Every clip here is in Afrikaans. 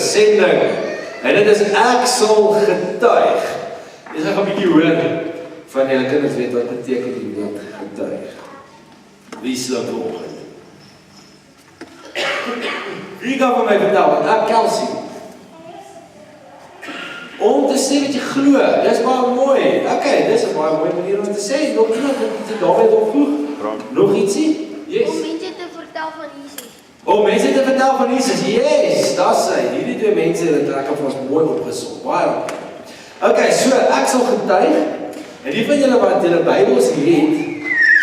sending. En dit is ek sal getuig. Jy gaan 'n bietjie hoor van julle kinders weet wat beteken die woord getuig. Wie sal vanoggend? Wie gaan vir my vertel? Ek Kelsey. Om te sê wat jy glo, dis baie mooi. Okay, dis 'n baie mooi manier om te sê. Nog iemand wat iets daarby wil voeg? Nog ietsie? Yes. Om mense te vertel van Jesus. Om mense te vertel van Jesus. Yes, dis hy. Hierdie twee mense het lekker vir ons mooi opgesom. Baie dankie. Okay, so ek sal getuig. En die van julle wat julle Bybels het,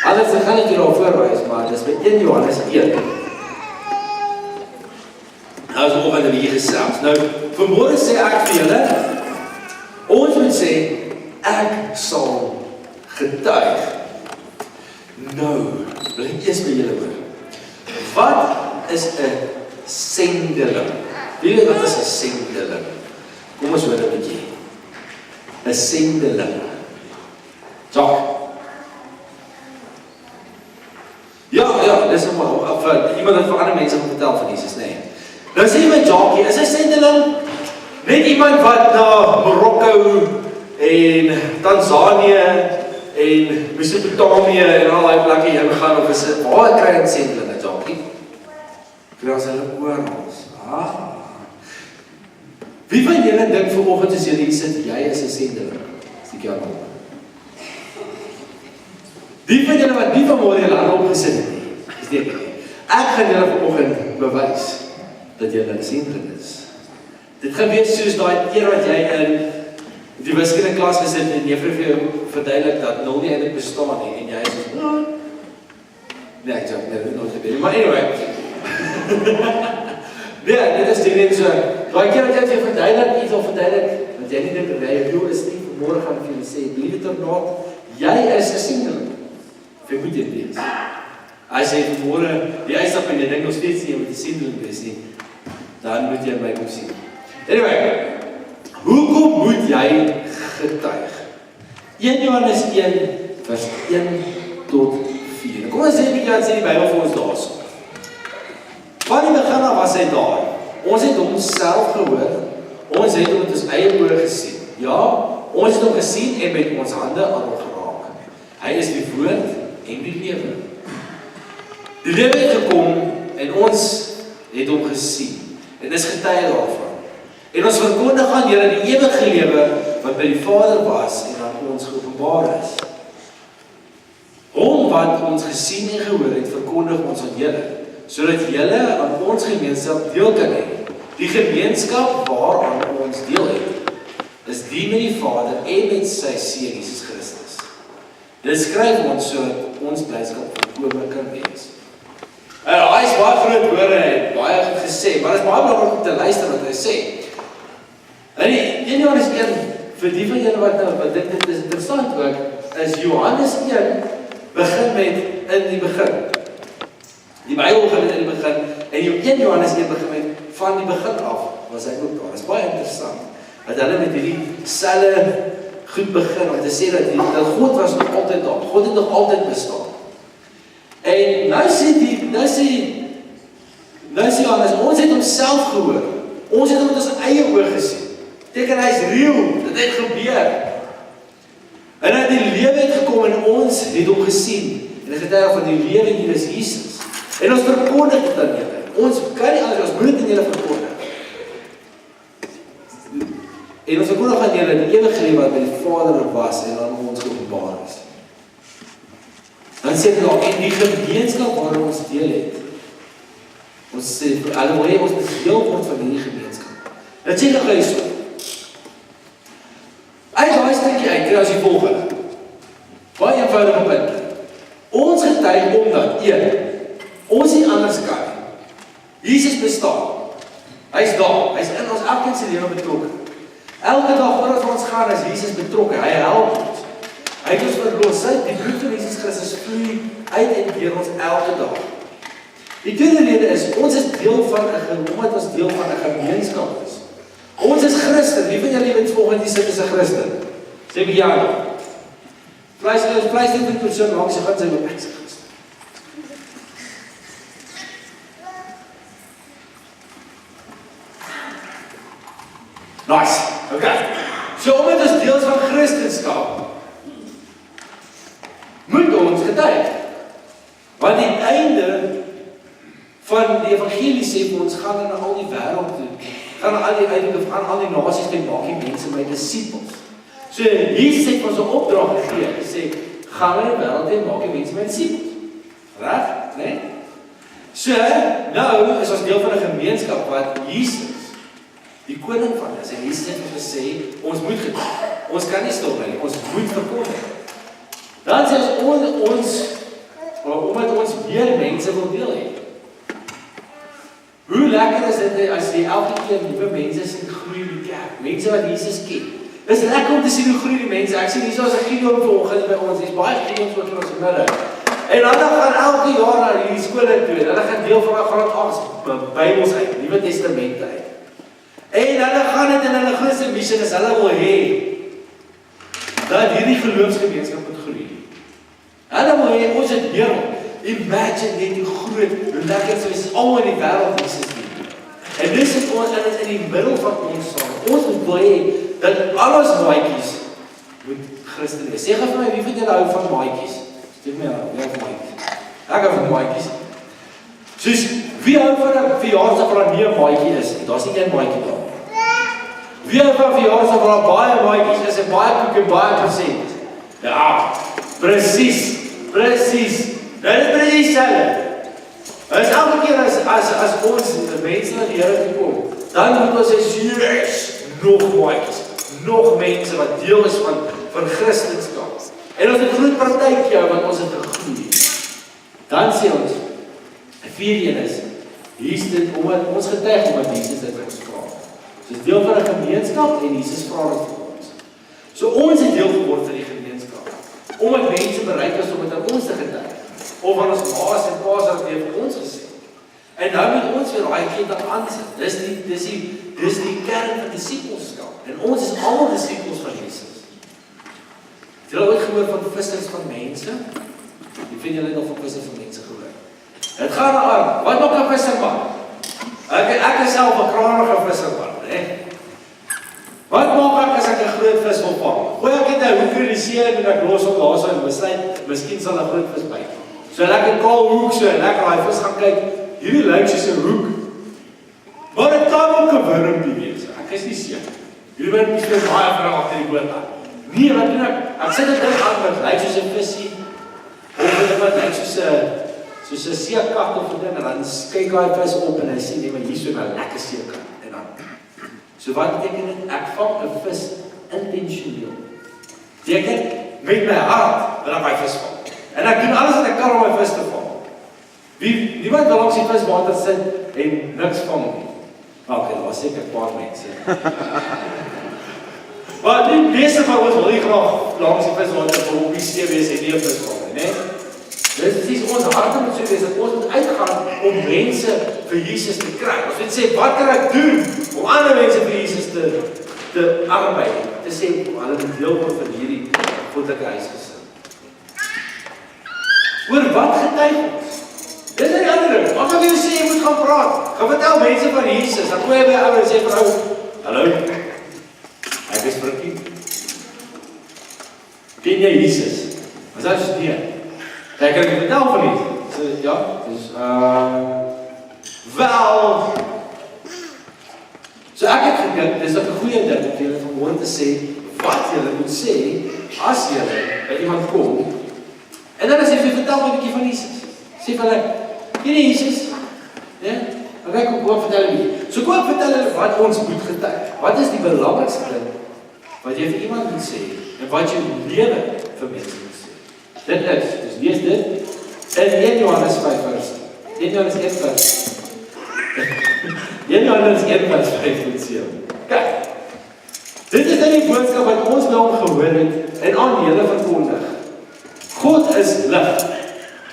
alles gaan ek julle voorwys, maar dis by 1 Johannes 1. Nou is nog 'n bietjie gesels. Nou, vanmôre sê ek vir julle, ons moet sê, ek sal getuig. Nou, wil ek eers by julle hoor. Wat is 'n sendeling? Wie weet wat is 'n sendeling? Kom ons hoor 'n bietjie. 'n sendeling. Jacques. Ja, dis maar iemand wat vir ander mense moet vertel van Jesus, nee. Nou sê my Jacques, is 'n sendeling net iemand wat na Marokko en Tanzanië en Mesopotamië en al daai plekke heen gaan of is dit waar kry 'n sendeling, Jacques? Kry ons hulle oral. Wie van julle dink vanoggend as julle hier sit, jy is 'n sendeling? Steek jou hand op. Wie van julle wat nie vanmôre julle hand opgesit het nie, steek nie. Ek gaan julle vanoggend bewys dat julle 'n sendeling is. Dit gaan wees soos daai keer wat jy in die wiskunde klas gesit en juffrou vir jou verduidelik dat 0 nie eintlik bestaan nie en jy is so nee, ek dink dit nooit gebeur. Maar anyway. Nee, dit is die net so. Daai keer wat jy vir verduidelik iets of verduidelik, want jy nie dink dat jy jou is nie, vanmôre gaan ek vir julle sê, believe it or not, jy is 'n sendeling. Vir moet dit wees. As jy vanmôre die uitstap en jy dink nog steeds jy moet 'n sendeling wees nie, dan moet jy my kom sien. Anyway, hoekom moet jy getuig? 1 Johannes 1 vers 1 tot 4. Kom ons sê 'n bietjie wat sê die Bybel vir ons daarso. Van die begin af was hy daar. Ons het hom self gehoor. Ons het hom met ons eie oë gesien. Ja, ons het hom gesien en met ons hande aan hom geraak. Hy is die woord en die lewe. Die lewe het gekom en ons het hom gesien. En dis getuie daarvan. En ons verkondig aan julle die ewige lewe wat by die Vader was en aan ons geopenbaar is. Hom wat ons gesien en gehoor het, verkondig ons aan julle, sodat julle aan ons gemeenskap deel kan hê. Die gemeenskap waaraan ons deel het, is die met die Vader en met sy Seun Jesus Christus. Dit skryf ons sodat ons blydskap volkome kan wees. Hy is baie groot woorde en baie goed gesê, maar dit is baie belangrik om te luister wat hy sê. En die 1 Johannes 1, vir die van julle wat dit is interessant ook, is Johannes 1 begin met in die begin. Die Bybel begin met in die begin, en 1 Johannes 1 begin met van die begin af, was hy ook daar. Dit is baie interessant, dat hulle met hierdie selfe goed begin, om te sê dat God was nog altyd daar, God het nog altyd bestaan. En nou sê Johannes, ons het homself gehoor, ons het hom met ons eie oë gesien, teken hy is real, dit het gebeur, en uit die lewe het gekom en ons het hom gesien, en die getuie van die lewe hier is Jesus, en ons verkondig dit aan julle, ons kan nie anders, ons moet dit aan julle verkondig, en ons verkondig aan julle die ewige lewe wat by die Vader was en aan ons geopenbaar is. Dan sê hy daar, en die gemeenskap waarin ons deel het, ons sê, alhoewel ons deel word van die gemeenskap. Dat sê ek so. Uit daai stukkie uit, kry ons die volgende. Baie eenvoudige punt. Ons getuig omdat, ons nie anders kan. Jesus bestaan. Hy is daar, hy is in ons elkeen se lewe betrokke. Elke dag waar ons gaan, is Jesus betrokke, hy help ons. Hy het ons verlos, die bloed van Jesus Christus vloei uit en deur ons elke dag. Die tweede rede is, ons is deel van omdat ons deel van 'n gemeenskap is. Ons is Christen, wie van julle lewensvolgens die sit is 'n Christen? Sê vir ja. Vleis nie met persoon langs, jy gaan sê, ek is 'n Christen. Nice, okay. So omdat ons deels van Christendom moet ons getuig. Want die einde van die evangelie sê vir ons, gaan na al die wêreld toe, gaan na al die nasies toe, maak die mense my disippels. So Jesus het ons 'n opdrag gegee, hy sê, gaan na die wêreld toe, maak die mense my disippels. Reg, né? So, nou is ons deel van 'n gemeenskap wat Jesus, die koning van is, en Jesus het ons gesê, ons moet getuig, ons kan nie stil bly nie, ons moet verkondig. Dan sê omdat ons meer mense wil deel hê. Hoe lekker is dit as jy elke keer nuwe mense sien groei in die kerk, mense wat Jesus ken. Dis lekker om te sien hoe groei die mense. Ek sien hierso as 'n Gideon vanoggend by ons, dis baie Gideons ook in ons midde. En dan gaan elke jaar na hierdie skole toe, hulle gaan deel van 'n graad 8 Bybels uit, Nuwe Testamente uit. En hulle gaan dit in hulle grootste missie is hulle wil hê dat hierdie geloofsgemeenskap moet groei. Hulle wil hê ons het wêreld. Imagine net hoe groot, hoe lekker soos almal in die wêreld Jesus dien. En dis het ons in die middel van ons saam. Ons moet wil hê dat al ons maatjies moet Christen wees. Sê gou vir my, wie van julle hou van maatjies? Stuur my aan, wie hou van maatjies? Ek hou van maatjies. Soos, wie hou van 'n verjaarsdag waar nie 'n maatjie is? Daar's nie een maatjie daar. Wie hou van verjaarsdag waar baie maatjies is en baie koek en baie present? Ja, presies. Dit is presies dieselfde. As elke keer as ons mense na die Here toe kom, dan moet ons sê, yes, nog maatjies, nog mense wat deel is van Christendom. En ons het 'n groot partytjie hou, want ons het gegroei. Dan sê ons, 'n vierde een is, hier's dit omdat ons getuig omdat Jesus dit vir ons vra. Soos deel van 'n gemeenskap en Jesus vra dit vir ons. So ons het deel geword van die gemeenskap. Omdat mense bereid is om dit aan ons te getuig. Of aan ons ma's en pa's wat weer vir ons gesê. En nou moet ons weer daai kind aansit. Dis die kern van disippelskap. En ons is almal disippels van Jesus. Het julle ooit gehoor van vissers van mense? Wie vind julle nog van vissers van mense gehoor? Het gaan aan. Wat maak 'n visserman? Ek is self 'n krangige visserman, hè? Wat maak ek as ek 'n groot vis wil vang? Gooi ek dit 'n hoek in die see en ek los hom daar so en besluit, miskien sal 'n groot vis byt. So lekker kaal hoek so en lekker daai vis gaan kyk. Hierdie lyk soos 'n hoek. Maar dit kan ook 'n wurmpie wees. Ek is nie seker. Hierdie wurmpie is baie ver agter die boot aan. Nee, wat doen ek? Ek sit dit in aan wat lyk soos 'n visie. Of wat lyk soos 'n seekat of 'n ding en dan kyk daai vis op en hy sien net maar hier so 'n lekker seekat en dan. So wat beteken dit? Ek vang 'n vis intentioneel. Beteken met my hart wil ek my vis vang. En ek doen alles wat ek kan om my vis te vang. Niemand wil langs die viswater sit en niks vang nie. Okay, daar was seker 'n paar mense. Maar die meeste van ons wil nie graag langs die viswater op die see wees en nie 'n vis vang nie, né? Dit is ons harte moet so wees dat ons moet uitgaan om mense vir Jesus te kry. Ons moet sê, wat kan ek doen om ander mense vir Jesus te arbei? Te sê, hulle moet deel word van hierdie goddelike huisgesin. Oor wat getuig ons? Dis nie ander ding. Wat wil jy sê jy moet gaan praat? Gaan vertel mense van Jesus. Dan kom jy by 'n ou en sê vir ou, hallo. Ek is Frikkie. Ken jy Jesus? Wat sê jy nie? Ek kan jy vertel van iets. So ja, dis wel. So ek het gedink dis 'n goeie ding om julle vanmôre te sê wat julle moet sê as julle by iemand kom. En dan as jy vertel 'n bietjie van Jesus. Sê vir hulle, ken jy Jesus? Ja? Okay, kom ek vertel julle. So kom ek vertel julle wat ons moet getuig. Wat is die belangrikste ding wat jy vir iemand moet sê en wat jy lewe vir mense moet sê? Dit is, dus lees dit in 1 Johannes 5 vers. 1 Johannes 1 vers. 1 Johannes 1 vers 5 en 7. Kyk. Dit is nou die boodskap wat ons nou gehoor het en aan julle verkondig. God is lig.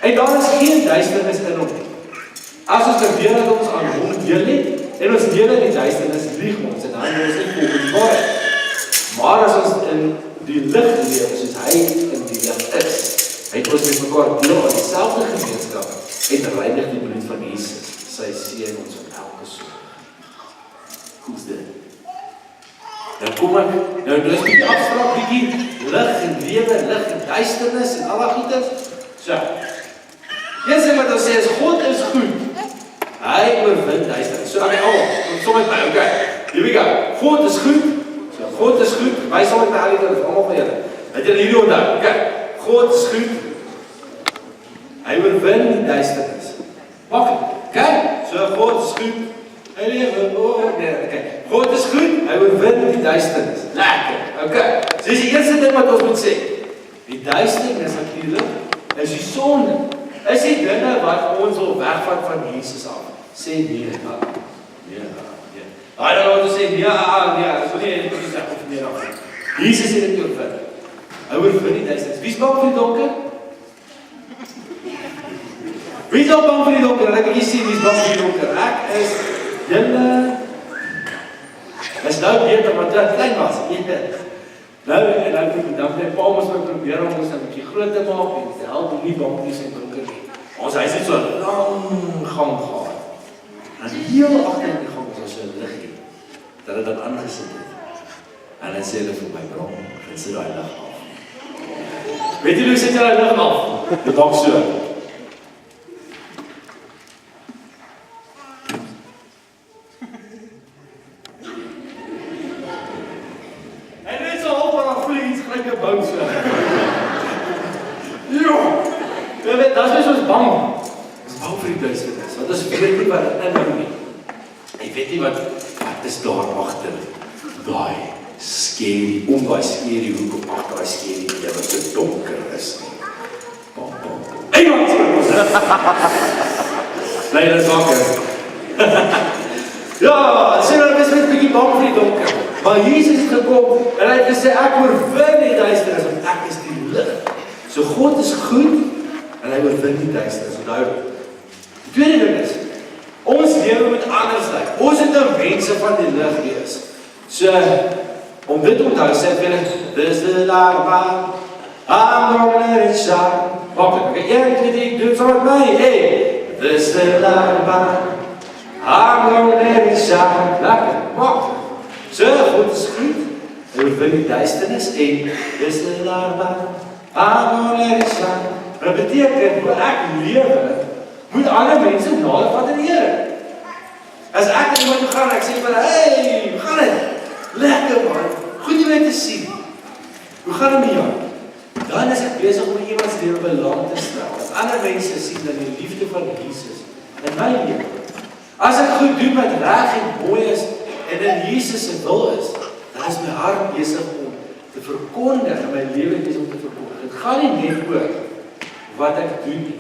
En daar is geen duisternis in hom. As ons beweer dat ons aan hom deel het en ons deel in die duisternis, lieg ons en dan is ons nie volgens die waarheid. Maar as ons in die lig leef soos hy in die lig is, het ons met mekaar deel aan dieselfde gemeenskap en reinig die bloed van Jesus, sy seën ons van elke sonde. Hoe is dit? Dan kom ek, nou is die abstrakt bietjie, lig en lewe, lig en duisternis en al daai goeders. So. Eerste wat ons sê is, God is goed. Hy oorwin duisternis. So, kom som met my, okay. Here we go. God is goed. So, God is goed. Wys hom met my al die dinge, almal van julle. Het julle hierdie onthou? Okay. God is goed. Hy oorwin die duisternis. Okay. So, God is goed. Hy lewe, okay. God is goed. Hy oorwin die duisternis. Lekker. Okay. So, dis die eerste ding wat ons moet sê. Die duisternis natuurlik is die sonde. Is die dinge wat ons wil wegvat van Jesus af. Sê nee, nee. I don't know wat te sê, nee, dis nie eintlik sê of nee af. Jesus het dit oorwin. Hy oorwin die duisternis. Wie's bang vir die donker? Wie's bang vir die donker? Laat ek sien wie's bang vir die donker. Ek is julle. Dis nou beter want dit klein was. Nou en dan het Paul ons probeer om ons 'n bietjie groot te maak en te help om nie bang te wees in donker nie. Ons huis het so 'n lang gang gehad. En heel agter in die gang was so 'n liggie. Dat het dan aangesit het. En dan sê hulle vir my, bro, gaan sit daai lig af. Weet jy hoe sit jy daai lig af? Dit maak so. En net so op en dan voel jy iets gelyk 'n bou so. Ja. Jy weet, dat is ons bang. Ons bang vir die duisternis. Want ons weet nie wat dit inhou nie. Jy weet nie wat is daar agter. Daai skerry, daai skerry hoek agter daai skerry deur wat so donker is. Bam. Hey man! Nee, dit is wakker. Ja, sê nou dis net 'n bietjie bang vir die donker. Maar Jesus het gekom en hy het gesê ek oorwin die duisternis want ek is die lig. So God is goed en hy oorwin die duisternis. Onthou. Die tweede ding is ons lewe moet anders lyk. Ons het nou mense van die lig wees. So om dit onthou sê ek dis die lag I'm gonna let it shine. Wag, ek een kritiek doen saam met my. Hey, dis die lag I'm gonna let it shine. Lekker. Wag. So God is goed. Hy oorwin die duisternis en dis die lag I'm gonna let it shine. Dit beteken hoe ek lewe moet ander mense nader vat in die Here. As ek aan iemand toe gaan en ek sê vir hulle, hey, hoe gaan dit? Lekker man, goed om jou te sien. Hoe gaan dit met jou? Dan is ek besig om iemand se lewe belang te stel. As ander mense sien dat die liefde van Jesus in my lewe. As ek goed doen wat reg en mooi is en in Jesus se wil is, dan is my hart besig om te verkondig en my lewe besig om te verkondig. Dit gaan nie net oor wat ek doen nie.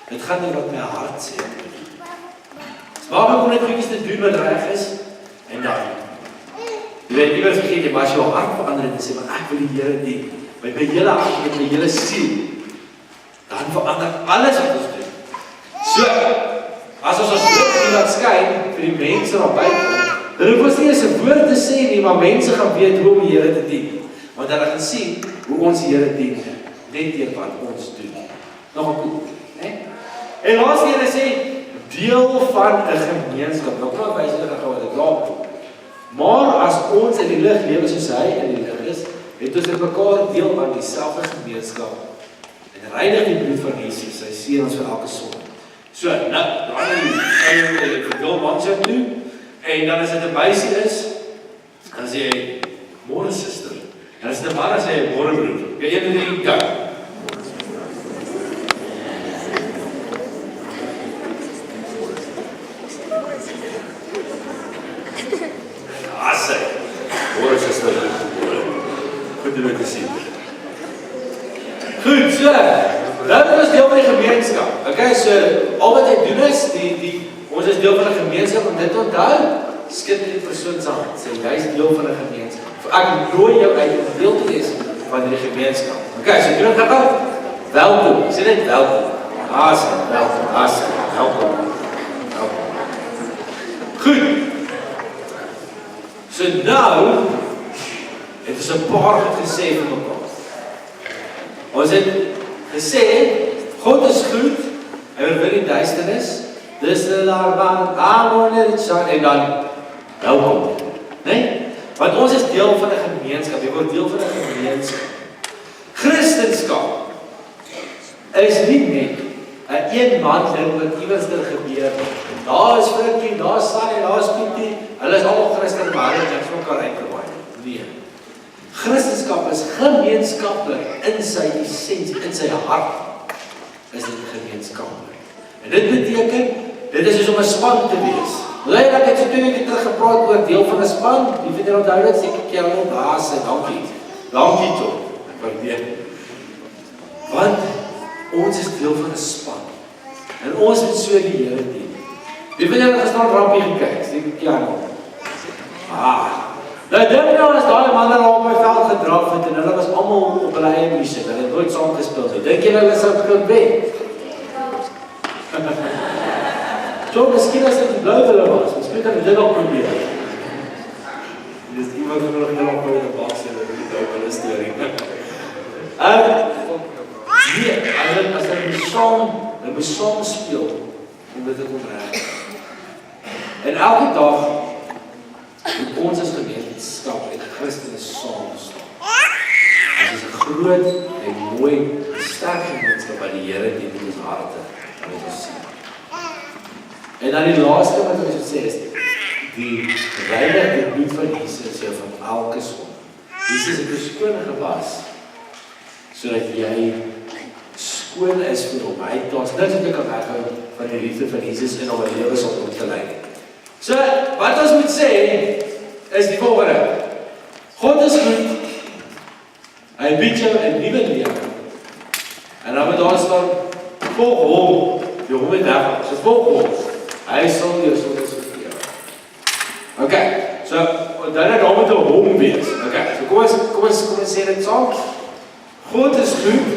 Dit gaan oor wat my hart sê. Waarom kom net goedjies te doen wat reg is en dan jy weet, nie wil vergeet jy, maar as jou hart verander en sê, maar ek wil die Here dien, met my hele hart, met my hele siel, dan verander alles wat ons doen. So, as ons lig laat skyn vir die mense daar buite, dan hoef ons nie eens 'n woord te sê nie, maar mense gaan weet hoe om die Here te dien. Want hulle gaan sien hoe ons die Here dien, net deur wat ons doen. Nog 'n koek, né? En laatste ene sê, deel van 'n gemeenskap. Nou praat wys hulle gou wat dit laat. Maar as ons in die lig lewe soos hy in die lig is, het ons mekaar deel aan dieselfde gemeenskap. En reinig die bloed van Jesus, hy seën ons vir elke sonde. So, nou, dan verdeel manse toe, en dan as dit 'n meisie is, dan sê hy, môre suster. En as dit 'n man is, sê hy, môre broer. Jy een en drie, go. Goed, so, dat is deel van die gemeenskap. Okay, so, al wat hy doen is, ons is deel van die gemeenskap, om dit te onthou, skit die persoon se hand, sê, jy is deel van die gemeenskap. Ek nooi jou uit om deel te wees van die gemeenskap. Okay, so doen het gehad, welkom, sê net welkom, welkom. Goed, so nou, het is 'n paar goed gesê vir mekaar. Ons het gesê, God is goed, hy oorwin die duisternis, dis die lag I'm gonna let it shine, en dan, welkom, nee? Want ons is deel van 'n gemeenskap, jy word deel van 'n gemeenskap. Christendom is nie net 'n een-man ding wat iewers gebeur. Daar is Frikkie, daar is Sannie, daar is Pietie, hulle is almal Christen, maar hulle het niks van mekaar uitgewaai. Nee. Christendom is gemeenskaplik in sy essensie, in sy hart is dit gemeenskaplik. En dit beteken, dit is soos om 'n span te wees. Lei dat ek so 2 weke terug gepraat oor deel van 'n span, die vind jy onthou dit, seker keer al daar sê, dankie. Dankie toe. Ek waardeer. Want ons is deel van 'n span. En ons moet so die Here dien. Wie vind jy gestaan rampie gekyk? Seker keer al. Nou dink nou as daai manne daar op my veld gedraf het en hulle was almal op hulle eie musiek, hulle het nooit saam gespeel nie. Dink jy hulle sou kon wen? So, miskien as dit die blou hulle was, miskien kan dit ook probeer. Dis iemand wat nog nie op die bak sê, dat dit ook hulle storie. Nee, as hulle moet saam speel, om dit te kon reg. En elke dag, moet ons as gemeenskap en Christene saam staan. Dit is 'n groot en mooi, sterk gemeenskap wat die Here dien in ons harte, en ons sien. En dan die laaste wat ons moet sê is, die reinigde bloed van Jesus jou van elke sonde. Jesus het jou skoon gewas, sodat jy skoon is vir hom. Hy het ons niks wat jy kan weghou van die liefde van Jesus en om 'n lewe sal om te lei. So, wat ons moet sê, is die volgende. God is goed, hy bied jou 'n nuwe lewe. En dan moet daar staan, volg hom, jy hom het weg, so volg hom. Hy sal jou sondes vergewe. Okay, so, dan het daar moet 'n hom wees. Okay, so kom ons sê dit saam. God is goed,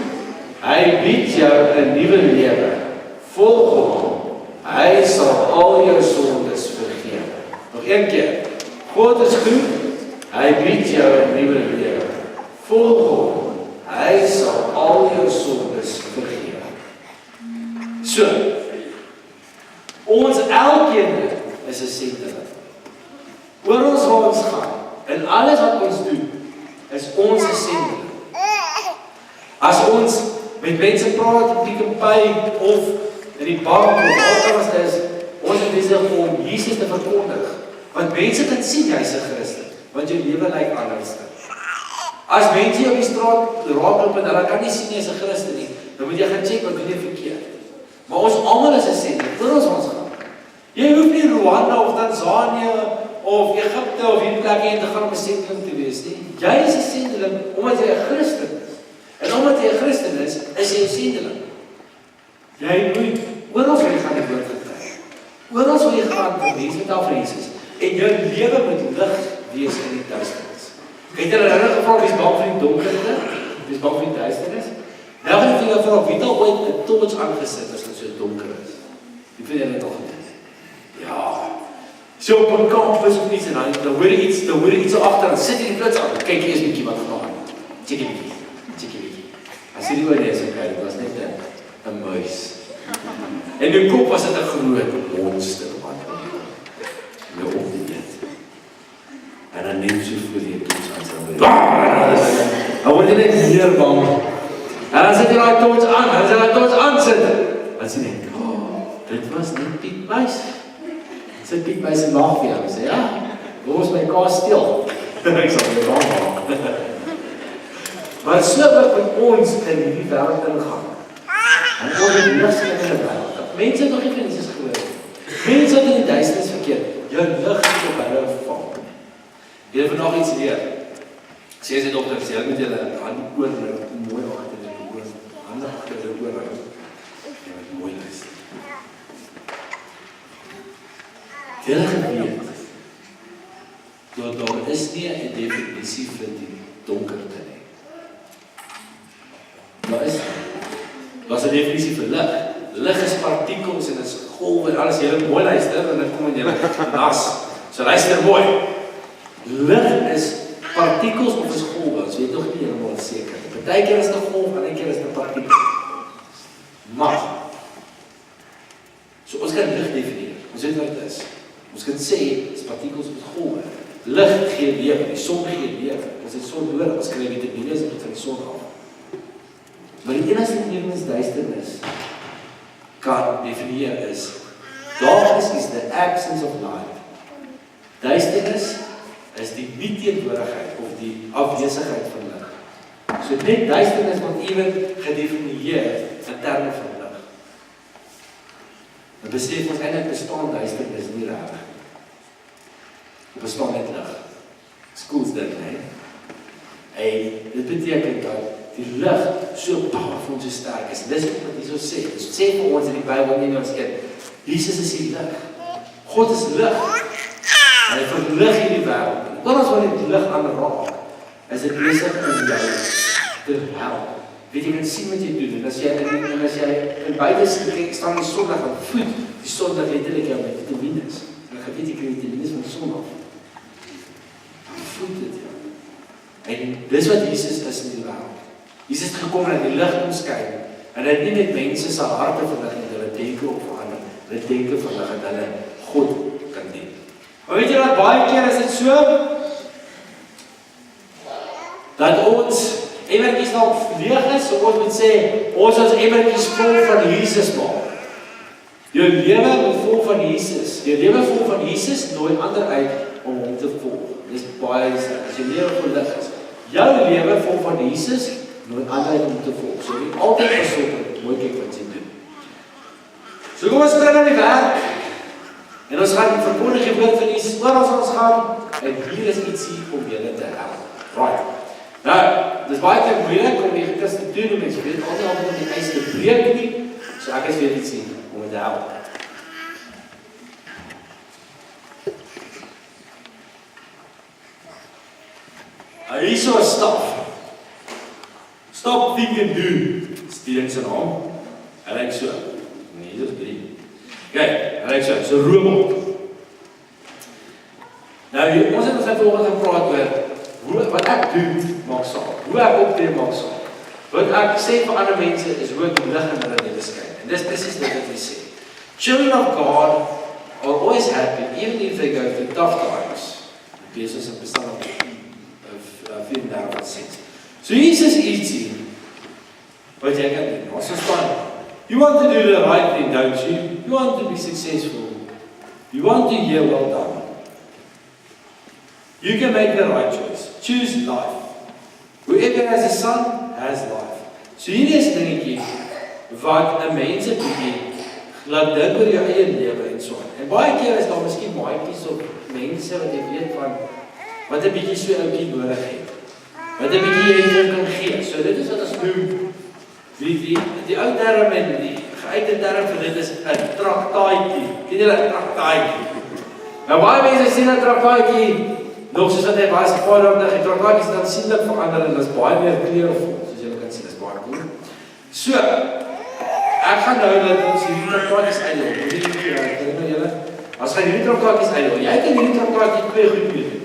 hy bied jou 'n nuwe lewe. Volg hom, hy sal al jou sondes vergewe. Nog een keer. God is goed, hy bied jou 'n nuwe lewe. Volg hom, hy sal al jou sondes vergewe. So, ons elkeen is 'n sendeling. Oral waar ons gaan, en alles wat ons doen, is ons 'n sendeling. As ons met mense praat op die kampei, of in die bank, of wat dit is, ons is besig om Jesus te verkondig. Want mense kan sien jy's 'n Christen, want jou lewe lyk anders. As mense op die straat raakloop en hulle kan nie sien jy's 'n Christen nie, dan moet jy gaan check wat doen jy verkeerd. Maar ons almal is 'n sendeling, oor ons gaan. Jy hoef nie Rwanda of Tanzanië of Egipte of hierdie plek heen te gaan om 'n sendeling te wees nie. Jy is 'n sendeling omdat jy 'n Christen is. En omdat jy 'n Christen is jy 'n sendeling. Jy moet oral waar jy gaan die woord vertel. Oral waar jy gaan, mense vertel van Jesus. En jou lewe moet lig wees in die duisternis. Het julle nou gevra wie is bang vir die donkerte? Wie is bang vir die duisternis? Nou gaan ek julle vra wie het al ooit 'n torch aangesit as dit so donker is? Wie vind julle dit al gedoen? Ja. So op 'n kampus of iets en dan hoor jy iets so agter en sit jy die flits aan. Kyk hier is 'n bietjie wat gaan. Check it bietjie. As jy die oor is, okay, dit was net 'n muis. En die kop was dit 'n groot monster wat nou op die net. En dan neem sy voor die toets aan sy dan word jy net meer bang. En dan sit jy daai toets aan, en as jy daai toets aansit, dan sê jy, dit was net Piet Muis. Sit Piet Muis en lag vir jou, en sê, ja, waar is my kasteel? Ek sal my bang maak. Maar so wat met ons in die wêreld ingaan. En ons het niks in die wêreld. Mense het nog nie van Jesus gehoor. Mense het in die duisternis verkeer. Jou lig het op hulle val. Jy het vanaand iets leer. Sê sy dokter, sê moet julle hand oor mooi agter die oor. Hande agter die oor hou. Jy moet mooi luister. Julle geweet dat daar is nie 'n definisie vir die donkerte nie. Daar is 'n definisie vir lig. Lig is partikels en dit is golwe en alles. Jy moet mooi luister en dan kom in julle nas. So luister mooi. Lig is partikels of is golwe. Ons weet nog nie helemaal seker. Partykeer is dit 'n golf, ander keer is dit 'n partikel. Maar so ons kan lig definieer. Ons weet wat dit is. Ons kan sê, dit is partikels of golwe. lig gee lewe, die son gee lewe. As dit son nodig, as kry vitamine is dit van die son af. Maar die enigste manier mens duisternis kan definieer is, darkness is the absence of light. Duisternis is die nie-teenwoordigheid of die afwesigheid van lig. So net duisternis word ewen gedefinieer in terme van lig. Dan besef ons eintlik bestaan duisternis nie regtig. Dit bestaan net lig. Skool's dit, né? En dit beteken dat die lig so powerful en so sterk is. Dis wat hy so sê. Dit sê vir ons in die Bybel nie ons ken. Jesus is die lig. God is lig. En hy verlig hierdie wêreld. Wanneer ons die lig aanraak, is dit besig om jou te help. Weet jy kan sien wat jy doen. En as jy in buite staan die sondag en voed die sondag letterlik jou met vitamine. Dan weet jy kry vitamine van die son af. Dan voed dit jou. En dis wat Jesus is in die wêreld. Jesus het gekom en die lig omskyn. En hy het nie net mense se harte verlig en hulle denke op verander. Hulle denke verlig en hulle God kan dien. Maar weet jy wat, baie keer is dit so, dat ons emmertjies dalk leeg is, so ons moet sê, ons as emmertjies vol van Jesus maak. Jou lewe moet vol van Jesus. Jou lewe vol van Jesus nooi ander uit om hom te volg. Dis baie sterk. As jou lewe vol lig is, jou lewe vol van Jesus nooi ander uit om te volg. So jy altyd gesond mooi kyk wat jy doen. So kom ons spring aan die werk. En ons gaan verkondig die woord van Jesus oor as ons gaan, en hier is ietsie om julle te help. Right. Nou, dis baie keer moeilik om die gekus te doen, mense weet altyd om die ys te breek nie, so ek is weer ietsie om het te help. Hier is so 'n staf. Stop, think and do. Steven se naam. Hy lyk so. Nee, dis 3. Kijk, hy lyk so robot. Nou, ons het ons net volgende gepraat oor wat ek doen maak saak. Hoe ek optree maak saak. Wat ek sê vir ander mense is hoe ek die lig in hulle lewe skyn. En dis presies wat hy sê. Children of God are always happy, even if they go through tough times. Jesus het bestaan op 34:6. So Jesus ietsie wat jy kan doen. Ons verstaan. You want to do the right thing, don't you? You want to be successful. You want to hear well done. You can make the right choice. Choose life. Whoever has a son has life. So hier is 'n dingetjie wat 'n mens se bietjie laat dink oor jou eie lewe en so aan. En baie keer is daar miskien maatjies of mense wat jy weet van wat 'n bietjie so ouetjie nodig het. Wat 'n bietjie jy kan gee. So dit is wat ons noem die ou term en die geuite term vir dit is 'n traktaatjie. Ken julle 'n traktaatjie? Nou baie mense sien 'n traktaatjie nog soos wat hy was voorheendig, die traktaatjies dan sienlik verander en is baie meer kleurvol, soos julle kan sien, is baie cool. So, ek gaan nou dat ons hierdie traktaatjies uitdeel. Herinner julle? As gaan hierdie traktaatjies uitdeel, jy kan hierdie traktaatjie twee goed mee doen.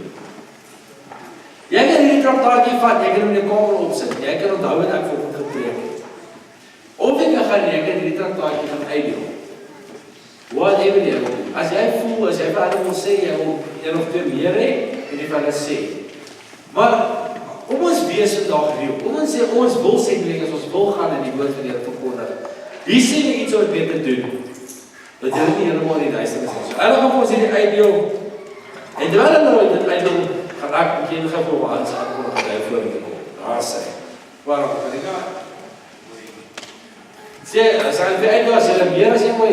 Jy kan hierdie traktaatjie vat, jy kan hom in die kamer opsit, jy kan onthou wat ek volgende gepreek het. Of jy kan hierdie traktaatjie gaan uitdeel. Whatever jy wil doen. As jy voel, as jy vir hulle wil sê, jy wil een of twee meer hê, en jy vir hulle sê. Maar, kom ons wees vandag reël. Kom ons sê, ons wil sê, as ons wil gaan in die woord van die Here verkondig. Hier sê jy iets wat beter doen. Dat jy nie helemaal in die duisternis is. So, hulle gaan vir ons hierdie uitdeel. En terwyl hulle dit uitdeel, gaan ek begin gaan vir ons antwoord gaan voor te kom. Daar sê. Waarom? Kan ek gaan? Sê, as hy uitdeel, as jy meer as jy mooi